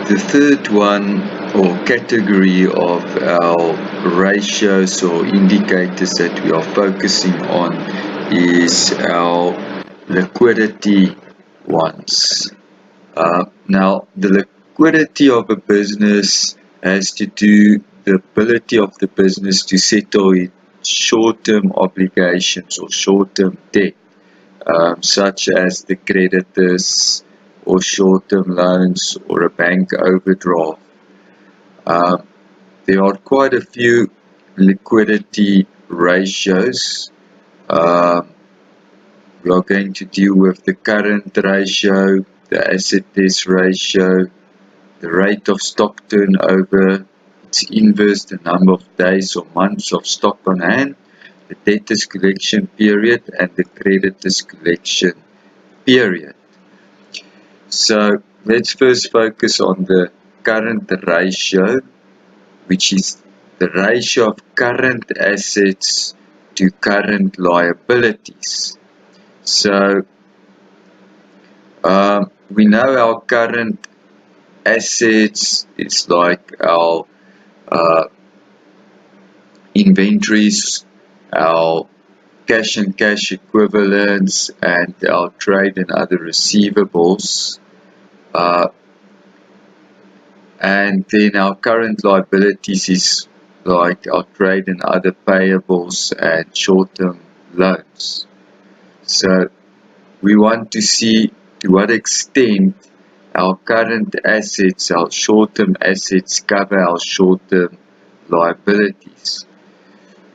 The third one or category of our ratios or indicators that we are focusing on is our liquidity ones. Now, the liquidity of a business has to do the ability of the business to settle its short-term obligations or short-term debt, such as the creditors or short-term loans or a bank overdraft. There are quite a few liquidity ratios. We are going to deal with the current ratio, the asset test ratio, the rate of stock turnover, its inverse, the number of days or months of stock on hand, the debtors collection period, and the creditors collection period. So let's first focus on the current ratio, which is the ratio of current assets to current liabilities. So we know our current assets is like our inventories, our cash and cash equivalents, and our trade and other receivables. And then our current liabilities is like our trade and other payables and short-term loans. So we want to see to what extent our current assets, our short-term assets, cover our short-term liabilities.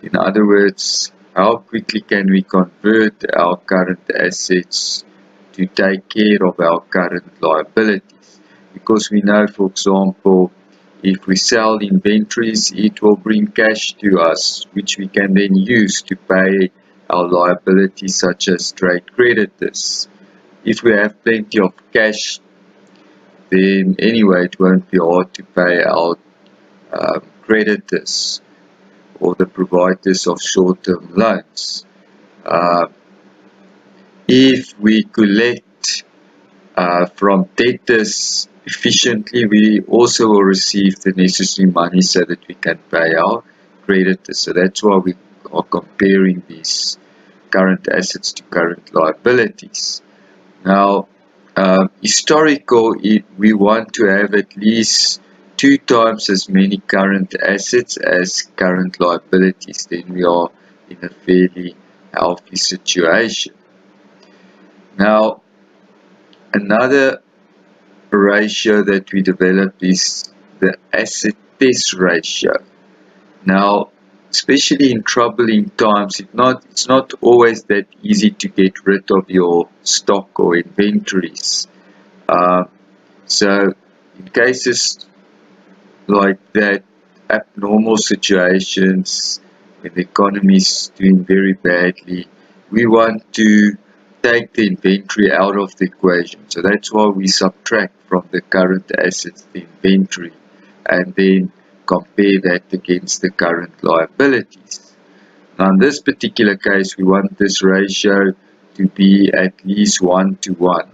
In other words, how quickly can we convert our current assets to take care of our current liabilities? Because we know, for example, if we sell inventories, it will bring cash to us, which we can then use to pay our liabilities such as trade creditors. If we have plenty of cash, then anyway it won't be hard to pay our creditors or the providers of short-term loans. If we collect from debtors efficiently, we also will receive the necessary money so that we can pay our creditors. So that's why we are comparing these current assets to current liabilities. Now, historical, we want to have at least 2 times as many current assets as current liabilities. Then we are in a fairly healthy situation. Now, another ratio that we developed is the asset test ratio. Now, especially in troubling times, it's not always that easy to get rid of your stock or inventories. So in cases like that, abnormal situations, when the economy is doing very badly, we want to take the inventory out of the equation. So that's why we subtract from the current assets the inventory and then compare that against the current liabilities. Now in this particular case, we want this ratio to be at least 1 to 1.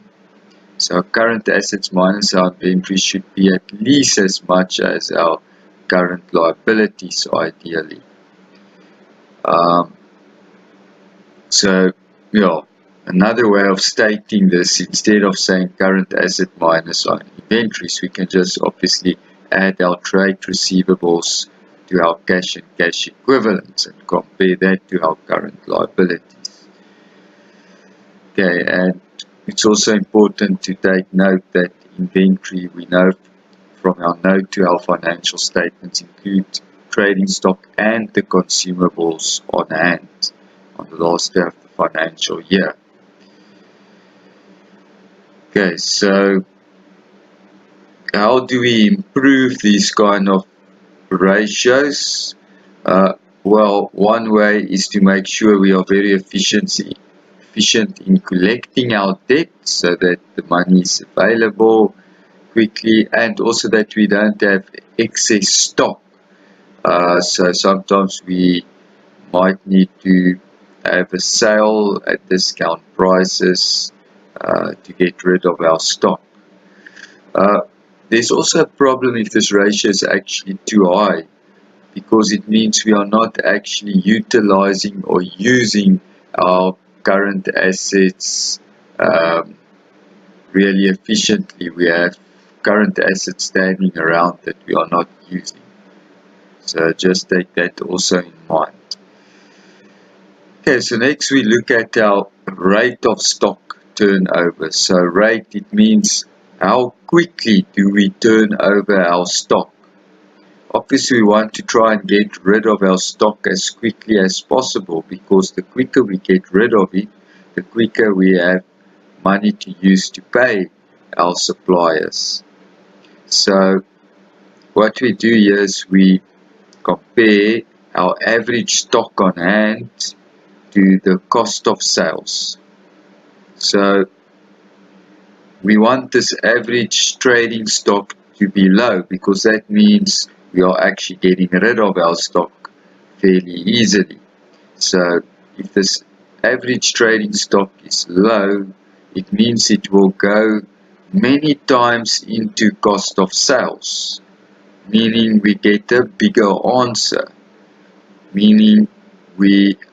So our current assets minus our inventory should be at least as much as our current liabilities, ideally. Another way of stating this, instead of saying current asset minus our inventories, we can just obviously add our trade receivables to our cash and cash equivalents and compare that to our current liabilities. Okay, and it's also important to take note that inventory, we know from our note to our financial statements, include trading stock and the consumables on hand on the last day of the financial year. Okay, so how do we improve these kind of ratios? Well, one way is to make sure we are very efficient in collecting our debt so that the money is available quickly, and also that we don't have excess stock. So sometimes we might need to have a sale at discount prices to get rid of our stock. there's also a problem if this ratio is actually too high, because it means we are not actually utilizing or using our current assets really efficiently. We have current assets standing around that we are not using. So just take that also in mind. Okay, so next we look at our rate of stock turnover. So rate, it means how quickly do we turn over our stock. Obviously we want to try and get rid of our stock as quickly as possible, because the quicker we get rid of it, the quicker we have money to use to pay our suppliers. So what we do here is we compare our average stock on hand to the cost of sales. So we want this average trading stock to be low, because that means we are actually getting rid of our stock fairly easily. So if this average trading stock is low, it means it will go many times into cost of sales, meaning we get a bigger answer, meaning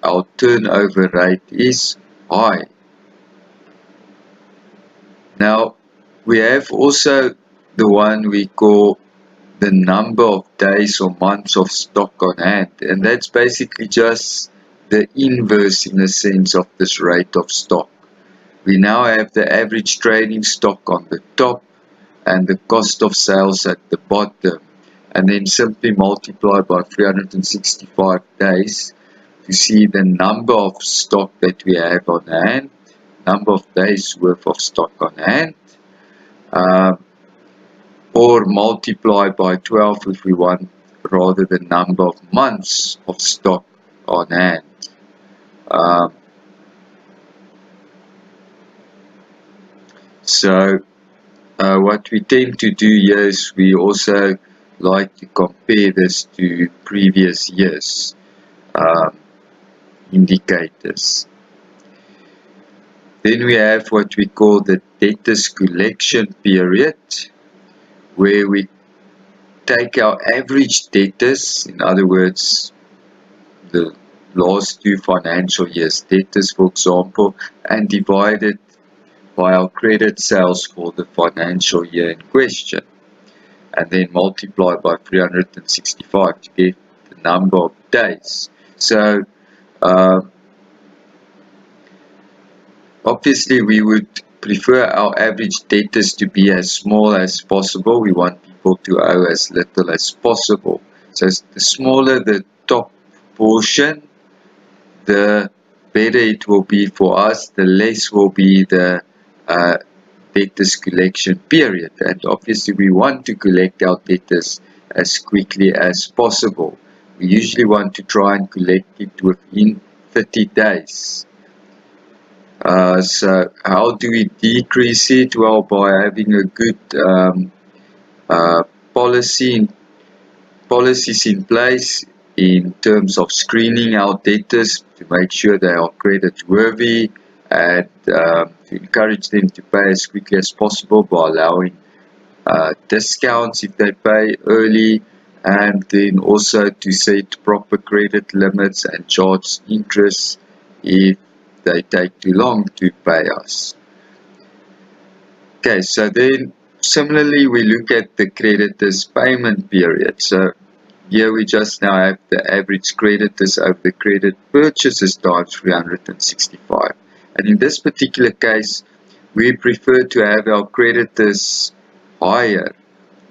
our turnover rate is high. Now we have also the one we call the number of days or months of stock on hand, and that's basically just the inverse in a sense of this rate of stock. We now have the average trading stock on the top and the cost of sales at the bottom, and then simply multiply by 365 days to see the number of stock that we have on hand, number of days worth of stock on hand, or multiply by 12 if we want rather the number of months of stock on hand. So what we tend to do here is we also like to compare this to previous years indicators. Then we have what we call the debtors collection period, where we take our average debtors, in other words, the last 2 financial years debtors, for example, and divide it by our credit sales for the financial year in question, and then multiply by 365 to get the number of days. So obviously we would prefer our average debtors to be as small as possible. We want people to owe as little as possible. So the smaller the top portion, the better it will be for us, the less will be the debtors collection period. And obviously we want to collect our debtors as quickly as possible. We usually want to try and collect it within 30 days. So how do we decrease it? Well, by having a good policies in place in terms of screening our debtors to make sure they are credit worthy, and to encourage them to pay as quickly as possible by allowing discounts if they pay early, and then also to set proper credit limits and charge interest if they take too long to pay us. Okay, so then similarly we look at the creditors payment period. So here we just now have the average creditors over the credit purchases times 365. And in this particular case, we prefer to have our creditors higher.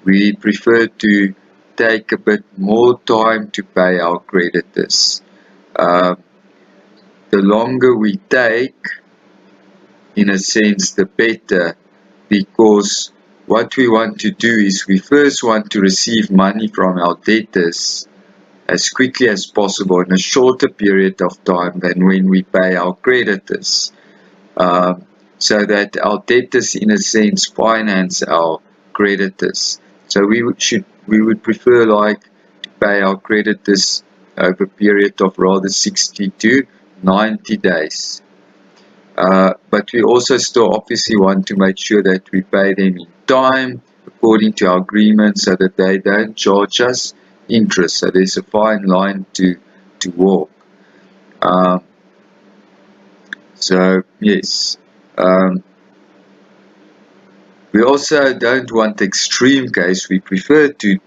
We prefer to take a bit more time to pay our creditors. The longer we take, in a sense, the better, because what we want to do is we first want to receive money from our debtors as quickly as possible in a shorter period of time than when we pay our creditors, so that our debtors in a sense finance our creditors. So we would prefer like to pay our creditors over a period of rather 60 to 90 days. But we also still obviously want to make sure that we pay them in time, according to our agreement so that they don't charge us interest. So there's a fine line to walk. So yes, we also don't want extreme case. We prefer to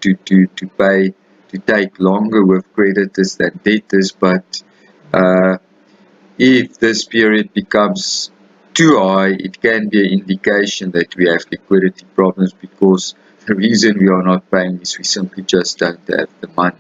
take longer with creditors than debtors, but if this period becomes too high, it can be an indication that we have liquidity problems, because the reason we are not paying is we simply just don't have the money.